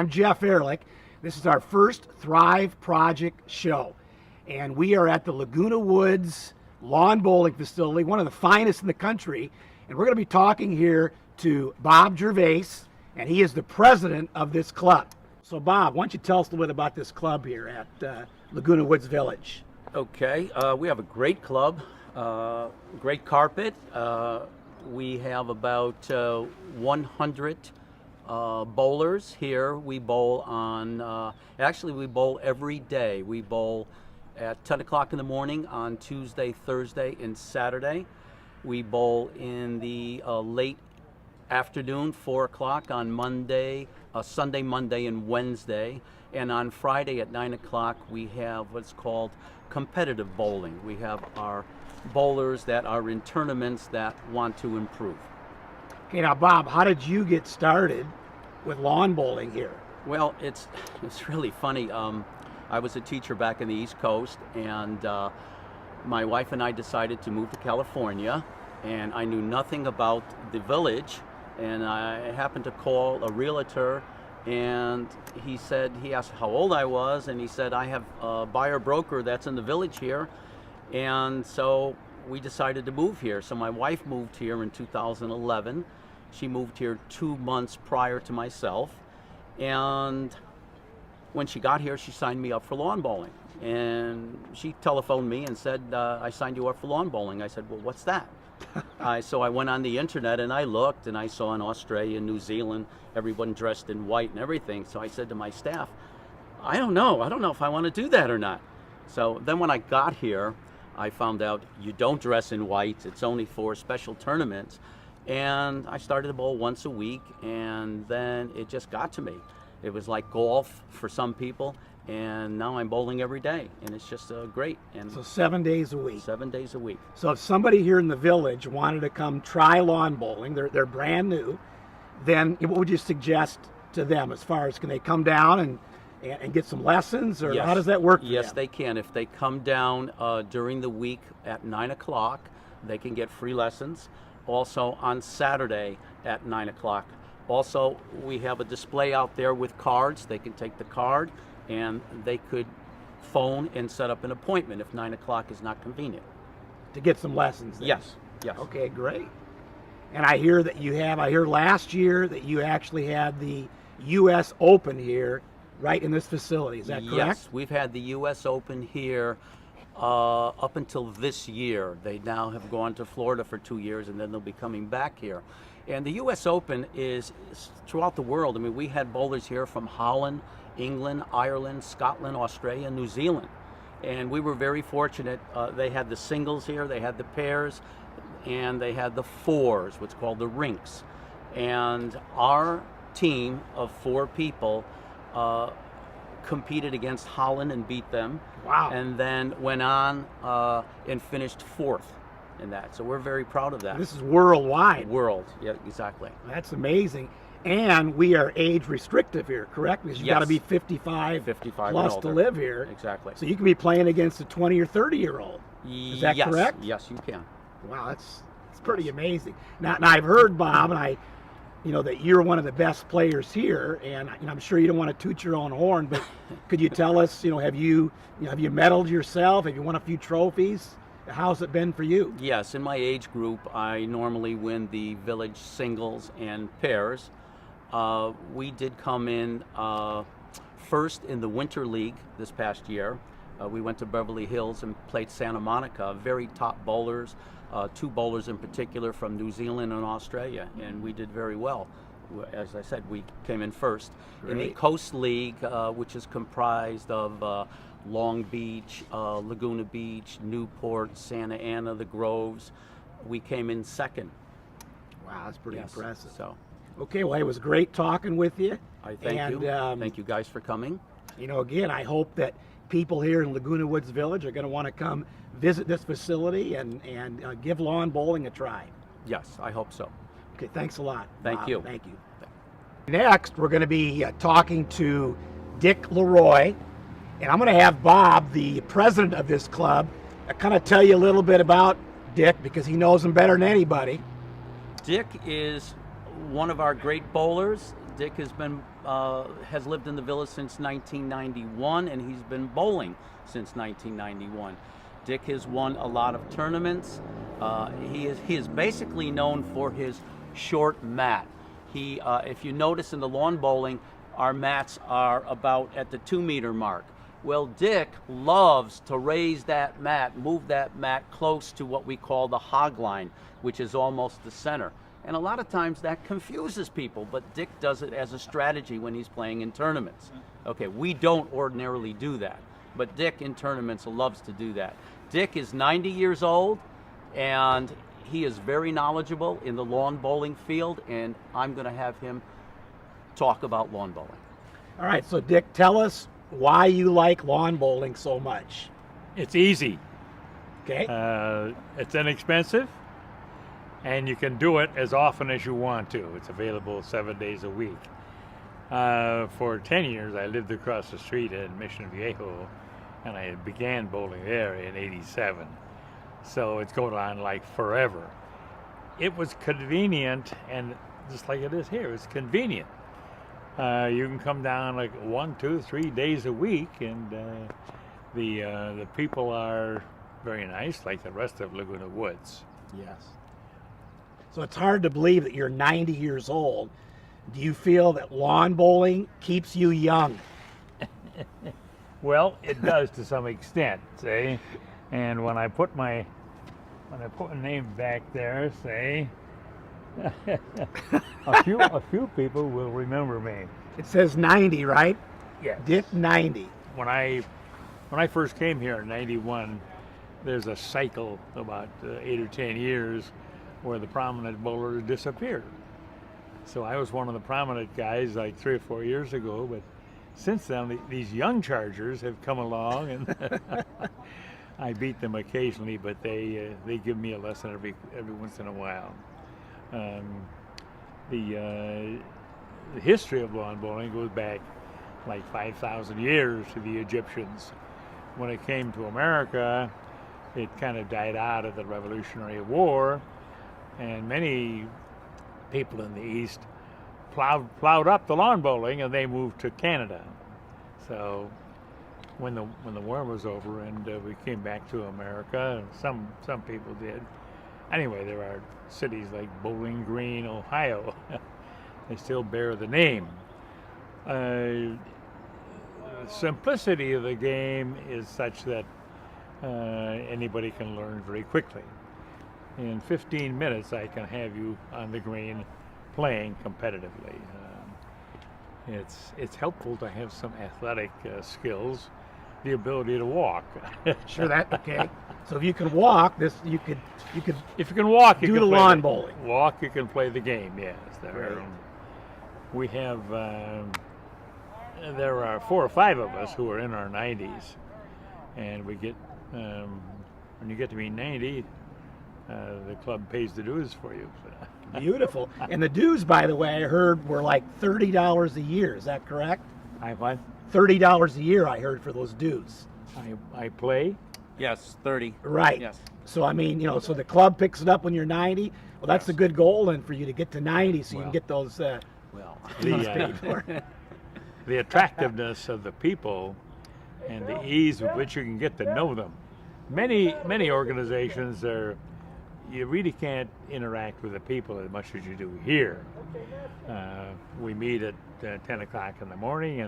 I'm Jeff Ehrlich. This is our first Thrive Project show. And we are at the Laguna Woods Lawn Bowling Facility, one of the finest in the country. And we're going to be talking here to Bob Gervais, and he is the president of this club. So Bob, why don't you tell us a little bit about this club here at Laguna Woods Village? Okay, we have a great club, great carpet. We have about 100 bowlers here. We bowl on, actually we bowl every day. We bowl at 10 o'clock in the morning on Tuesday, Thursday, and Saturday. We bowl in the late afternoon, 4 o'clock on Monday, Sunday, Monday, and Wednesday. And on Friday at 9 o'clock, we have what's called competitive bowling. We have our bowlers that are in tournaments that want to improve. Okay, now Bob, how did you get started with lawn bowling here? Well, it's really funny. I was a teacher back in the East Coast, and my wife and I decided to move to California, and I knew nothing about the village, and I happened to call a realtor, and he asked how old I was, and he said, I have a buyer broker that's in the village here. And so we decided to move here. So my wife moved here in 2011. She moved here 2 months prior to myself. And when she got here, she signed me up for lawn bowling. And she telephoned me and said, I signed you up for lawn bowling. I said, well, what's that? So I went on the internet and I looked, and I saw in Australia, New Zealand, everyone dressed in white and everything. So I said to my staff, I don't know if I want to do that or not. So then when I got here, I found out you don't dress in white. It's only for special tournaments. And I started to bowl once a week, and then it just got to me. It was like golf for some people, and now I'm bowling every day, and it's just great. And So 7 days a week. 7 days a week. So if somebody here in the village wanted to come try lawn bowling, they're brand new, then what would you suggest to them as far as, can they come down and get some lessons, or Yes. how does that work for Yes, them? they can. If they come down during the week at 9 o'clock, they can get free lessons. Also on Saturday at 9 o'clock. Also, we have a display out there with cards. They can take the card, and they could phone and set up an appointment if 9 o'clock is not convenient. To get some lessons then? Yes, yes. Okay, great. And I hear last year that you actually had the U.S. Open here right in this facility. Is that correct? Yes, we've had the U.S. Open here up until this year. They now have gone to Florida for 2 years, and then they'll be coming back here. And the U.S. Open is throughout the world. I mean, we had bowlers here from Holland, England, Ireland, Scotland, Australia, New Zealand. And we were very fortunate. They had the singles here, they had the pairs, and they had the fours, what's called the rinks. And our team of 4 people competed against Holland and beat them. Wow. And then went on and finished 4th in that. So we're very proud of that. This is worldwide. World, yeah, exactly. That's amazing. And we are age restrictive here, correct? Because you've got to Yes. be 55 55 plus and to older. live here. Exactly. So you can be playing against a 20 or 30-year-old. Is that Yes, correct? yes, you can. Wow, it's pretty amazing. Now I've heard, Bob, and that you're one of the best players here, and I'm sure you don't want to toot your own horn, but could you tell us, have you medaled yourself? Have you won a few trophies? How's it been for you? Yes, in my age group, I normally win the village singles and pairs. We did come in first in the Winter League this past year. We went to Beverly Hills and played Santa Monica, very top bowlers, 2 bowlers in particular from New Zealand and Australia, and we did very well. As I said, we came in first. In the Great. Coast League, which is comprised of Long Beach, Laguna Beach, Newport, Santa Ana, the Groves, we came in second. Wow, that's pretty Yes. impressive. So Okay, well, it was great talking with you. I thank And, you. Thank you guys for coming. Again, I hope that people here in Laguna Woods Village are going to want to come visit this facility and give lawn bowling a try. Yes, I hope so. Okay, thanks a lot. Thank Bob. you. Thank you. Next, we're going to be talking to Dick Leroy, and I'm going to have Bob, the president of this club, kind of tell you a little bit about Dick, because he knows him better than anybody. Dick is one of our great bowlers Dick has lived in the village since 1991, and he's been bowling since 1991. Dick has won a lot of tournaments. He is basically known for his short mat. If you notice in the lawn bowling, our mats are about at the 2-meter mark. Well, Dick loves to raise that mat, move that mat close to what we call the hog line, which is almost the center. And a lot of times that confuses people, but Dick does it as a strategy when he's playing in tournaments. Okay, we don't ordinarily do that, but Dick in tournaments loves to do that. Dick is 90 years old, and he is very knowledgeable in the lawn bowling field, and I'm going to have him talk about lawn bowling. All right, so Dick, tell us why you like lawn bowling so much. It's easy. Okay. It's inexpensive, and you can do it as often as you want to. It's available 7 days a week. For 10 years, I lived across the street in Mission Viejo, and I began bowling there in '87. So it's going on like forever. It was convenient, and just like it is here, it's convenient. You can come down like 1, 2, 3 days a week, and the people are very nice, like the rest of Laguna Woods. Yes. So it's hard to believe that you're 90 years old. Do you feel that lawn bowling keeps you young? Well, it does to some extent, see. And when I put my name back there, say, a few people will remember me. It says 90, right? Yes. Dick 90. When I first came here in '91, there's a cycle about 8 or 10 years where the prominent bowlers disappeared. So I was one of the prominent guys like 3 or 4 years ago, but since then these young chargers have come along, and I beat them occasionally, but they give me a lesson every once in a while. The history of lawn bowling goes back like 5,000 years to the Egyptians. When it came to America, it kind of died out of the Revolutionary War, and many people in the East plowed up the lawn bowling, and they moved to Canada. So when the war was over and we came back to America, some people did. Anyway, there are cities like Bowling Green, Ohio. They still bear the name. The simplicity of the game is such that anybody can learn very quickly. In 15 minutes, I can have you on the green playing competitively. It's helpful to have some athletic skills, the ability to walk. Sure, that okay. So if you can walk, you could If you can walk, you do can the play lawn bowling. Walk, you can play the game. Yes, Right. We have there are 4 or 5 of us who are in our 90s, and we get when you get to be 90, the club pays the dues for you. So. Beautiful. And the dues, by the way, I heard were like $30 a year. Is that correct? I what? $30 a year, I heard, for those dues. I play. Yes, 30. Right. Yes. So I mean, so the club picks it up when you're 90. Well, that's Yes. a good goal, and for you to get to 90, so you Well. can get those Well, dues paid for. The attractiveness of the people and the ease with which you can get to know them. Many organizations you really can't interact with the people as much as you do here. We meet at 10 o'clock in the morning,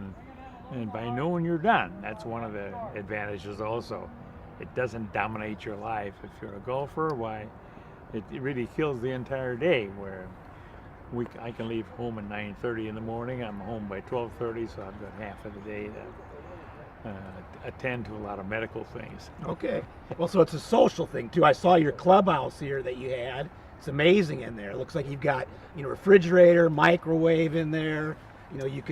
and by noon you're done. That's one of the advantages also. It doesn't dominate your life. If you're a golfer, why, it really kills the entire day, where I can leave home at 9:30 in the morning. I'm home by 12:30, so I've got half of the day to attend to a lot of medical things. Okay. Well, so it's a social thing too. I saw your clubhouse here that you had. It's amazing in there. It looks like you've got refrigerator, microwave in there. You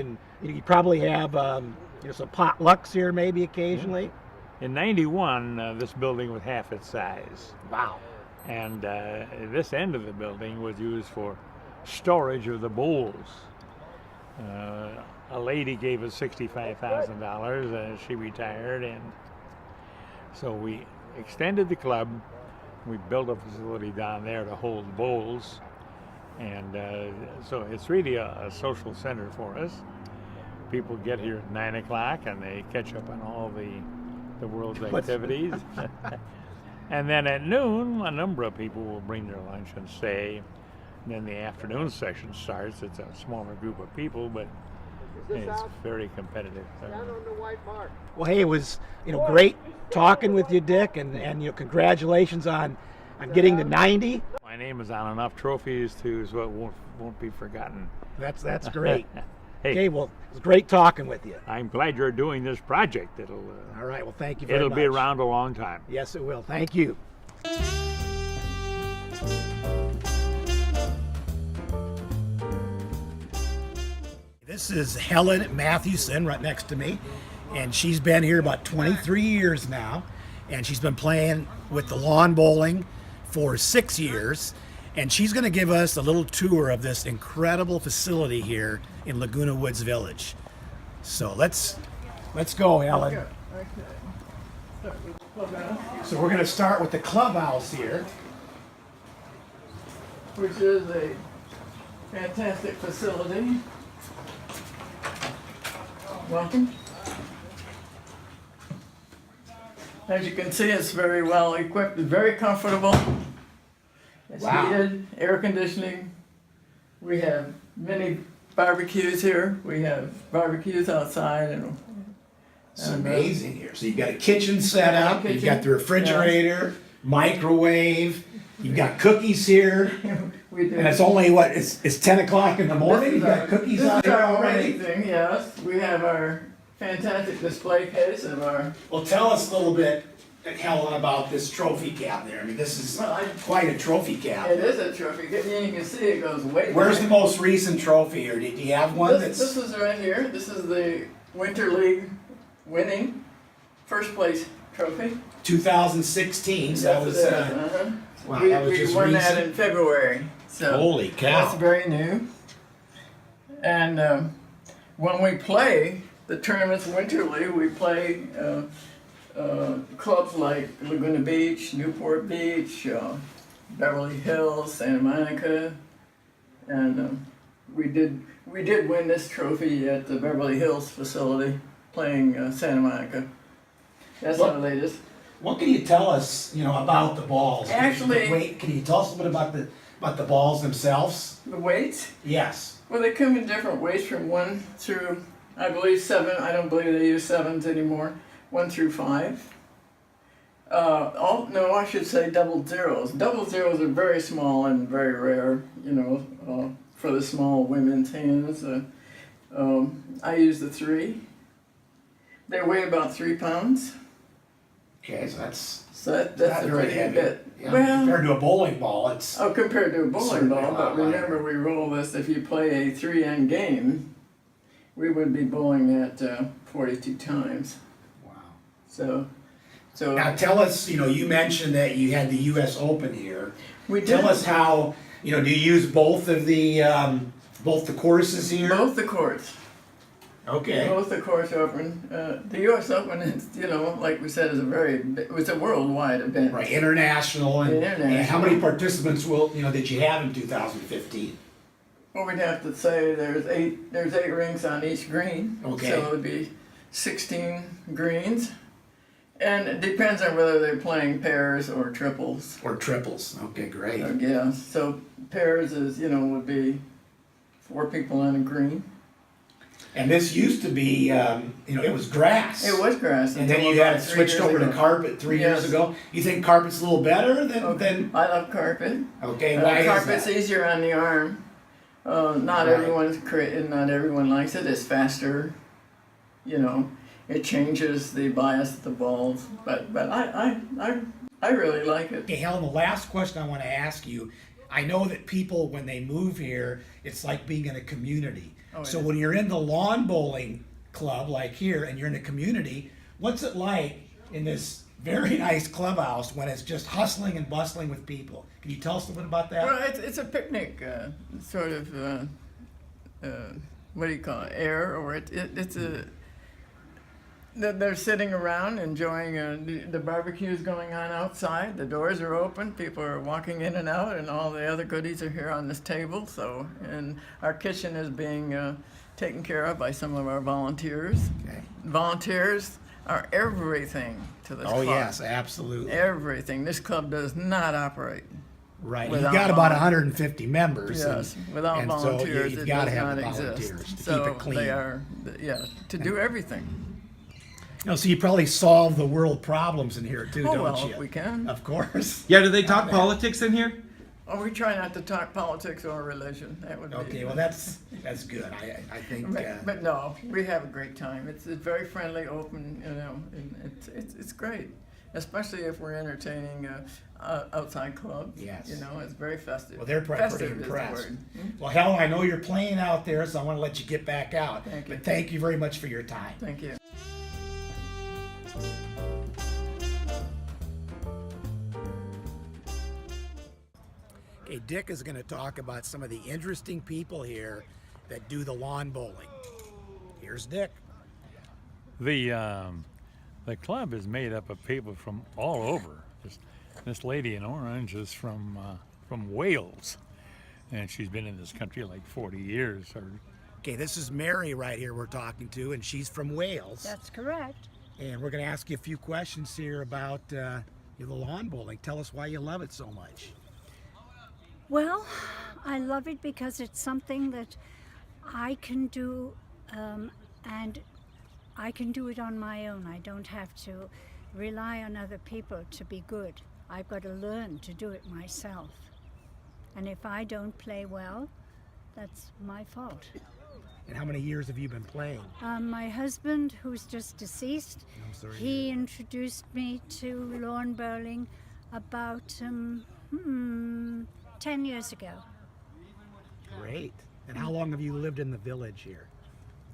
probably have some potlucks here maybe occasionally. In '91, this building was half its size, Wow. and this end of the building was used for storage of the bowls. A lady gave us $65,000. She retired, and so we extended the club. We built a facility down there to hold bowls, And so it's really a social center for us. People get here at 9 o'clock and they catch up on all the world's activities. And then at noon, a number of people will bring their lunch and stay. And then the afternoon session starts. It's a smaller group of people, but it's very competitive. Well, hey, it was great talking with you, Dick, and congratulations on getting to 90. My name is on enough trophies to so it won't be forgotten. That's great. Hey, Okay, well, it was great talking with you. I'm glad you're doing this project. All right, well, thank you very much. It'll be around a long time. Yes, it will. Thank you. This is Helen Mathewson right next to me, and she's been here about 23 years now, and she's been playing with the lawn bowling for 6 years, and she's going to give us a little tour of this incredible facility here in Laguna Woods Village. So let's go, Helen. So we're going to start with the clubhouse here. Which is a fantastic facility. Welcome. As you can see, it's very well equipped, very comfortable. It's Wow. heated, air conditioning. We have many barbecues here. We have barbecues outside and It's amazing here. So you've got a kitchen set up, you've Kitchen, got the refrigerator, microwave, you've got cookies here, we do. and it's only it's 10 o'clock in the morning. You've got cookies this out is there our already. morning thing, yes. We have our fantastic display case of our. Well, tell us a little bit, Helen, about this trophy cap there. I mean, this is quite a trophy cap. It is a trophy. You can see it goes way Where's back. the most recent trophy here? Do you have one This that's is right here. This is the Winter League winning first place trophy. 2016? So that Yes, was it is. Uh-huh. wow, we that was we just won recent. that in February. So Holy that's cow! very new. And when we play the tournaments Winter League, we play clubs like Laguna Beach, Newport Beach, Beverly Hills, Santa Monica, and we did win this trophy at the Beverly Hills facility playing Santa Monica. That's What- our latest. What can you tell us, about the balls? Actually- wait, can you tell us a little bit about the balls themselves? The weights? Yes. Well, they come in different weights from 1 through, I believe, 7. I don't believe they use 7s anymore. 1 through 5. No, I should say double zeros. Double zeros are very small and very rare, for the small women's hands. I use the 3. They weigh about 3 pounds. Okay, so that's So that's not a very pretty heavy. bit. Yeah, Well, compared to a bowling ball, it's compared to a bowling Certainly ball, a lot but remember we roll this, if you play a 3-end game, we would be bowling at 42 times. wow. So Now tell us, you mentioned that you had the U.S. Open here. we did Tell us how, do you use both of the courses here? both the courts. Okay. Both the courts open. The U.S. Open is, like we said, it was a worldwide event. Right, international, and International. how many participants did you have in 2015? Well, we'd have to say there's eight rings on each green. Okay. So it would be 16 greens. And it depends on whether they're playing pairs or triples. Or triples? Okay, great. Yeah, so pairs is, would be 4 people on a green. And this used to be, it was grass. It was grass. And then until you had about it 3 switched years over to ago. carpet 3 years Yes. ago. You think carpet's a little better than? Okay. I love carpet. Okay, why is Carpet's that? easier on the arm. Not Right. not everyone likes it. It's faster. It changes the bias of the balls. But I really like it. Okay, Helen, the last question I want to ask you. I know that people, when they move here, it's like being in a community. Oh, So yeah. when you're in the lawn bowling club, like here, and you're in a community, what's it like in this very nice clubhouse when it's just hustling and bustling with people? Can you tell us a little bit about that? Well, it's a picnic sort of. What do you call it? Air, or it's they're sitting around enjoying the barbecue's going on outside. The doors are open. People are walking in and out, and all the other goodies are here on this table. So, and our kitchen is being taken care of by some of our volunteers. Okay. Volunteers are everything to this Oh, club. yes, absolutely. Everything. This club does not operate. Right. You've Without got about volun- 150 members. Yes, without and so volunteers, you've it got to does have not the exist. volunteers to So keep it clean. they are, to do everything. So you probably solve the world problems in here too, Oh, don't well, you? if we can. Of course. Yeah, do they talk politics in here? Oh, we try not to talk politics or religion. That would be. Okay, well that's good. I think. But no, we have a great time. It's very friendly, open, and it's great. Especially if we're entertaining outside clubs. Yes. It's very festive. Well, they're probably pretty Festive is the impressed. word. Well, Helen, I know you're playing out there, so I want to let you get back out. Thank you. But thank you very much for your time. Thank you. Okay, Dick is going to talk about some of the interesting people here that do the lawn bowling. Here's Dick. The club is made up of people from all over. This lady in orange is from Wales, and she's been in this country like 40 years. Okay, this is Mary right here we're talking to, and she's from Wales. That's correct. And we're going to ask you a few questions here about the lawn bowling. Tell us why you love it so much. Well, I love it because it's something that I can do, and I can do it on my own. I don't have to rely on other people to be good. I've got to learn to do it myself. And if I don't play well, that's my fault. And how many years have you been playing? My husband, who's just deceased, I'm sorry. he introduced me to lawn bowling about 10 years ago. Great. And how long have you lived in the village here?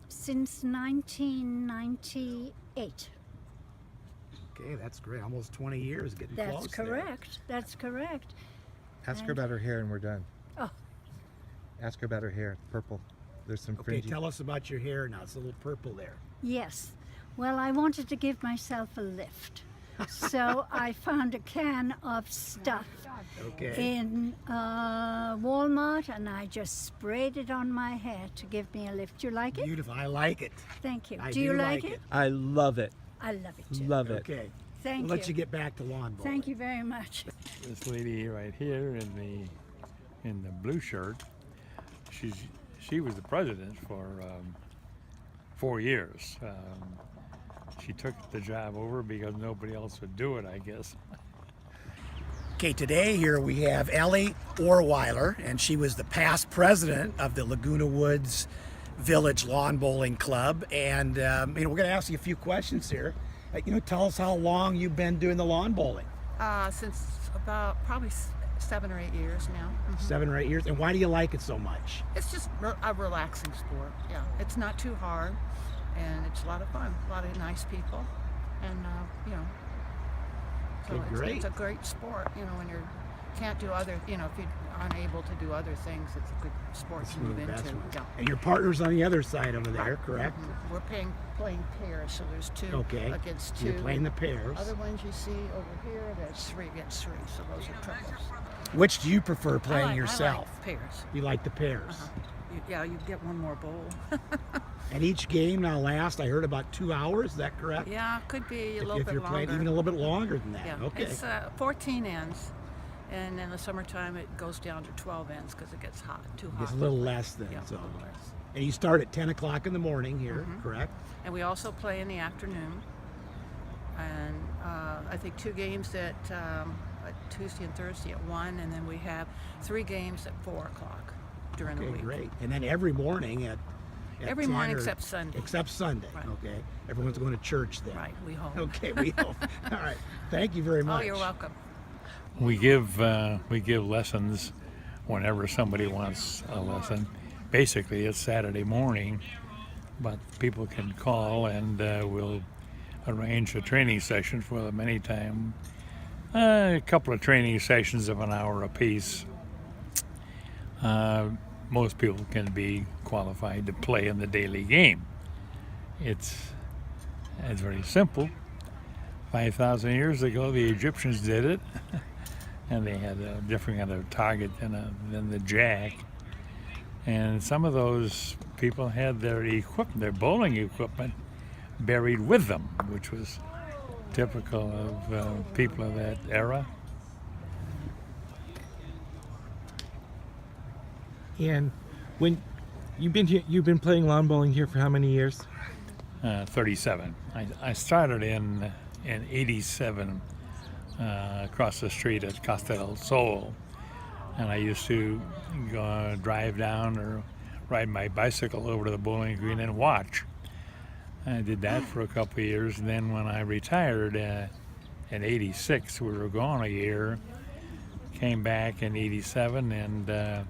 Since 1998. Okay, that's great. Almost 20 years, getting That's close there. correct. That's correct. Ask her about her hair and we're done. Oh. Ask her about her hair. Purple. There's some Okay, fringy. tell us about your hair now. It's a little purple there. Yes. Well, I wanted to give myself a lift. So I found a can of stuff Okay. in Walmart, and I just sprayed it on my hair to give me a lift. You like it? Beautiful. I like it. Thank you. I do you do like like it? it. I love it. I love it too. Love it. Okay. Thank We'll let you. you get back to lawn bowling. Thank you very much. This lady right here in the blue shirt, she was the president for 4 years. She took the job over because nobody else would do it, I guess. Okay, today here we have Ellie Orweiler, and she was the past president of the Laguna Woods Village Lawn Bowling Club. And we're going to ask you a few questions here. Tell us how long you've been doing the lawn bowling. Since about probably 7 or 8 years now. 7 or 8 years. And why do you like it so much? It's just a relaxing sport. Yeah, it's not too hard, and it's a lot of fun. A lot of nice people, and so Okay, great. it's a great sport. When you can't do other, if you're unable to do other things, it's a good sport to move the into. best one. Yeah. And your partner's on the other side over there, correct? We're playing pairs, so there's two Okay. against two. You're playing the pairs. Other ones you see over here, that's 3 against 3, so those are triples. Which do you prefer playing I like yourself? pairs. You like the pairs. You get one more bowl. And each game now lasts, I heard, about 2 hours. Is that correct? Yeah, could be a little if bit you're longer. playing even a little bit longer than that. Yeah, Okay. it's 14 ends, and in the summertime it goes down to 12 ends because it gets hot, too hot. It's a little less then. Yeah, So. a little less. And you start at 10 o'clock in the morning here, correct? And we also play in the afternoon, and I think 2 games at Tuesday and Thursday at 1, and then we have 3 games at 4 o'clock during the Okay, week. great. And then every morning at Every 10 morning or- except Sunday. Except Sunday. Right. Okay. Everyone's going to church then. Right, we hope. Okay, we hope. All right. Thank you very Oh, much. you're welcome. We give lessons whenever somebody wants a lesson. Basically, it's Saturday morning, but people can call and we'll arrange a training session for them anytime. A couple of training sessions of an hour apiece. Most people can be qualified to play in the daily game. It's It's very simple. 5,000 years ago, the Egyptians did it, and they had a different kind of target than the jack. And some of those people had their equipment, their bowling equipment, buried with them, which was typical of people of that era. And when you've been playing lawn bowling here for how many years? 37. I started in '87 across the street at Costa del Sol, and I used to go drive down or ride my bicycle over to the bowling green and watch. I did that for a couple of years, and then when I retired in '86, we were gone a year. Came back in '87 and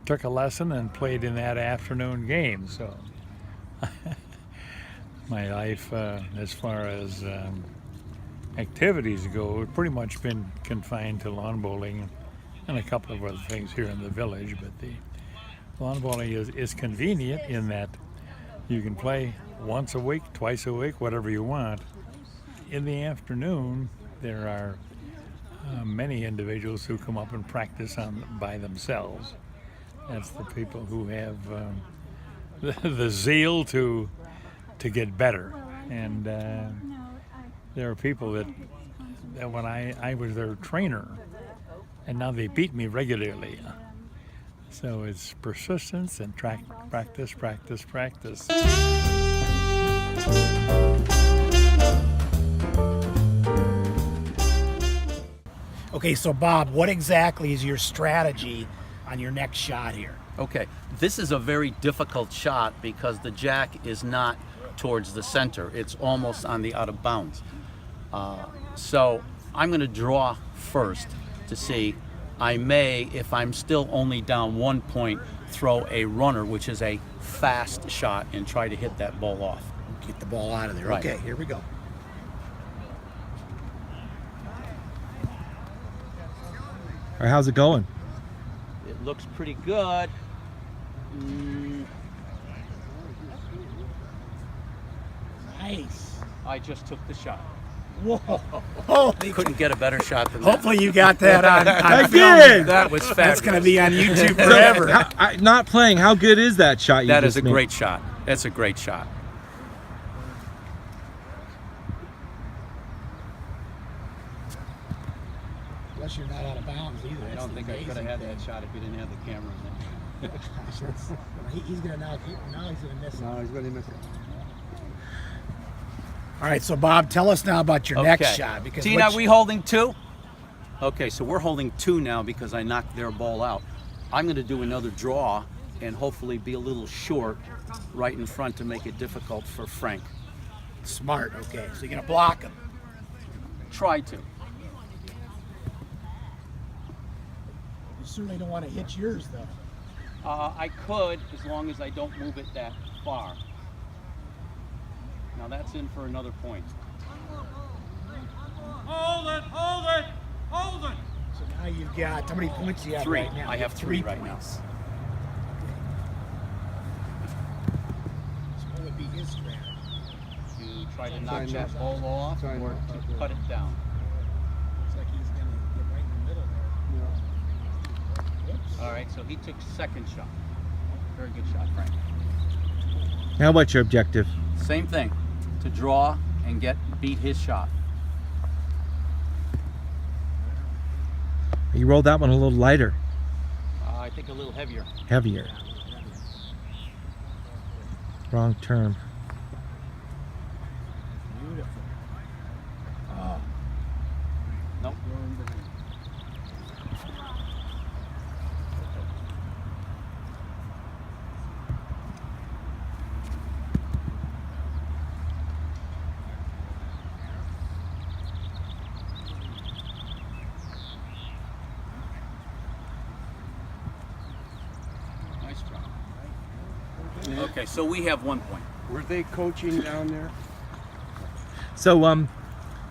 took a lesson and played in that afternoon game. So my life, as far as activities go, it's pretty much been confined to lawn bowling and a couple of other things here in the village. But the lawn bowling is convenient in that you can play once a week, twice a week, whatever you want. In the afternoon, there are many individuals who come up and practice by themselves. That's the people who have the zeal to get better. And there are people that when I was their trainer, and now they beat me regularly. So it's persistence and practice. Okay, so Bob, what exactly is your strategy on your next shot here? Okay, this is a very difficult shot because the jack is not towards the center. It's almost on the out of bounds. So I'm going to draw first to see. I may, if I'm still only down 1 point, throw a runner, which is a fast shot, and try to hit that ball off. Get the ball out of there. Right. Okay, here we go. Or how's it going? It looks pretty good. Nice. I just took the shot. Whoa. Holy. Couldn't get a better shot than that. Hopefully you got that on did. film. That was fabulous. That's going to be on YouTube forever. Not playing. How good is that shot? That is a great shot. That's a great shot. Unless you're not out of bounds either. I don't think I could have had that shot if you didn't have the camera in there. He's going to now he's going to miss it. No, he's going to miss it. All right, so Bob, tell us now about your next shot. Because Tina, are we holding two? Okay, so we're holding two now because I knocked their ball out. I'm going to do another draw and hopefully be a little short right in front to make it difficult for Frank. Smart. Okay, so you're going to block him. Try to. You certainly don't want to hit yours, though. I could, as long as I don't move it that far. Now that's in for another point. Hold it, hold it, hold it. So now you've got, how many points do you have 3. right now? I have 3 right now. points. So what would be his strategy? To try to knock that ball off or to cut it down. Looks like he's going to get right in the middle there. Whoops. All right, so he took second shot. Very good shot, Frank. Now what's your objective? Same thing, to draw and beat his shot. You rolled that one a little lighter, I think a little heavier. heavier. Wrong term. Beautiful. Nope. Nice job. Okay, so we have 1 point. Were they coaching down there? So,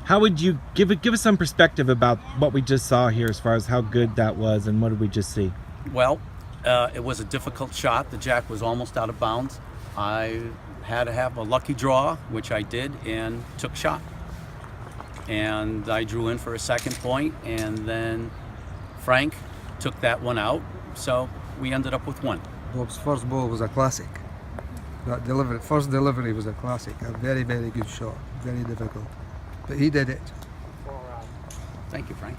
how would you give us some perspective about what we just saw here, as far as how good that was, and what did we just see? Well, it was a difficult shot. The jack was almost out of bounds. I had to have a lucky draw, which I did, and took shot. And I drew in for a second point, and then Frank took that one out, so we ended up with one. Bob's first ball was a classic. That delivery, first delivery was a classic. A very, very good shot. Very difficult. But he did it. Thank you, Frank.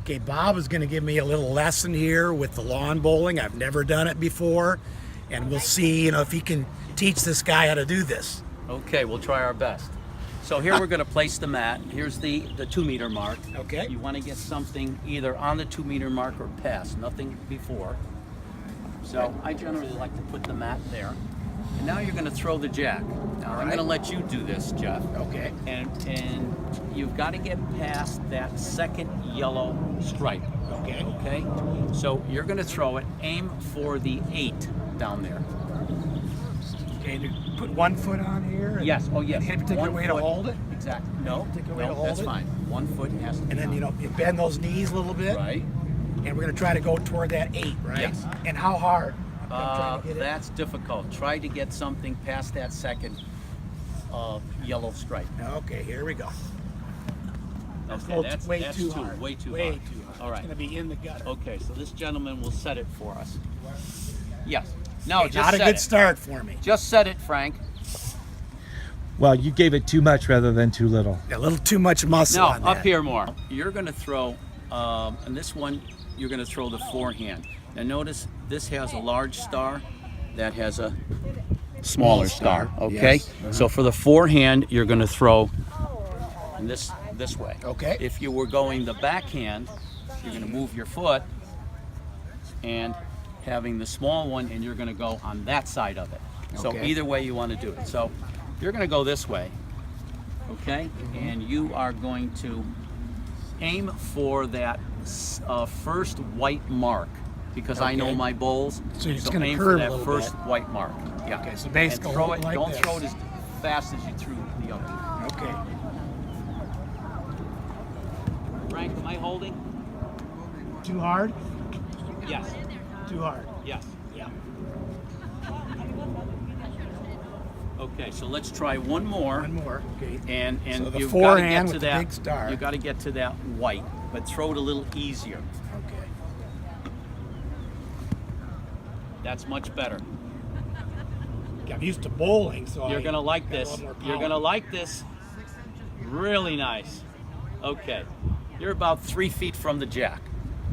Okay, Bob is going to give me a little lesson here with the lawn bowling. I've never done it before, and we'll see, if he can teach this guy how to do this. Okay, we'll try our best. So here we're going to place the mat. Here's the 2 meter mark. Okay. You want to get something either on the 2 meter mark or past, nothing before. So I generally like to put the mat there. And now you're going to throw the jack. Now I'm going to let you do this, Jeff. Okay. And you've got to get past that second yellow stripe. Okay. Okay? So you're going to throw it, aim for the 8 down there. Okay, to put 1 foot on here? Yes, oh yes. Any particular 1 way to foot. hold it? Exactly. No, particular way to no, hold that's it? fine. 1 foot has to be And then, on. you bend those knees a little bit. Right. And we're going to try to go toward that 8, right? Yes. And how hard? I'm trying to get it. That's difficult. Try to get something past that second yellow stripe. Okay, here we go. Okay, that's way that's too two, hard. way too Way hard. too hard. All right. It's going to be in the gutter. Okay, so this gentleman will set it for us. Yes. No, Okay, just not a set good it. start for me. Just set it, Frank. Well, you gave it too much rather than too little. A little too much muscle No, on that. up here more. You're going to throw, and this one, you're going to throw the forehand. Now notice this has a large star, that has a smaller star. Okay, yes. so for the forehand, you're going to throw this way. Okay. If you were going the backhand, you're going to move your foot and having the small one, and you're going to go on that side of it. So Okay. either way you want to do it. So you're going to go this way, okay? And you are going to aim for that first white mark, because I know Okay. my bowls. So you're just gonna aim curve for a that little first bit. white mark. Yeah. Okay, so basically and throw hold it. like Don't this. throw it as fast as you threw the other. Okay. Frank, am I holding? Too hard? Yes. Too hard. Yes. Yeah. Okay, so let's try one more. One more. Okay. And So the you've got to get forehand to with the that. big star. You got to get to that white, but throw it a little easier. Okay. That's much better. I'm used to bowling, so You're gonna like got a this. lot more You're power. gonna like this. Really nice. Okay, you're about 3 feet from the jack.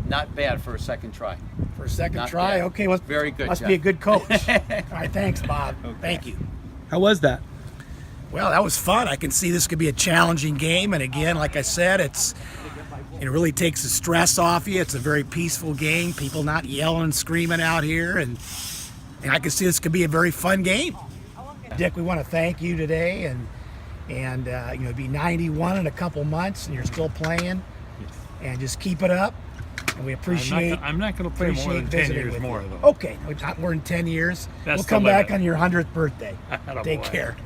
Not bad for a second try. For a second Not try. bad. Okay. Well, Very good, Must Jeff. be a good coach. All right. Thanks, Bob. Thank you. How was that? Well, that was fun. I can see this could be a challenging game, and again, like I said, it really takes the stress off you. It's a very peaceful game. People not yelling and screaming out here, and I can see this could be a very fun game. Dick, we want to thank you today, and be 91 in a couple months, and you're still playing, and just keep it up. And we appreciate. I'm not going to play more than 10 visiting years with more, you. though. Okay, not more than 10 years. That's We'll the come back limit. on your 100th birthday. Attaboy. Take care.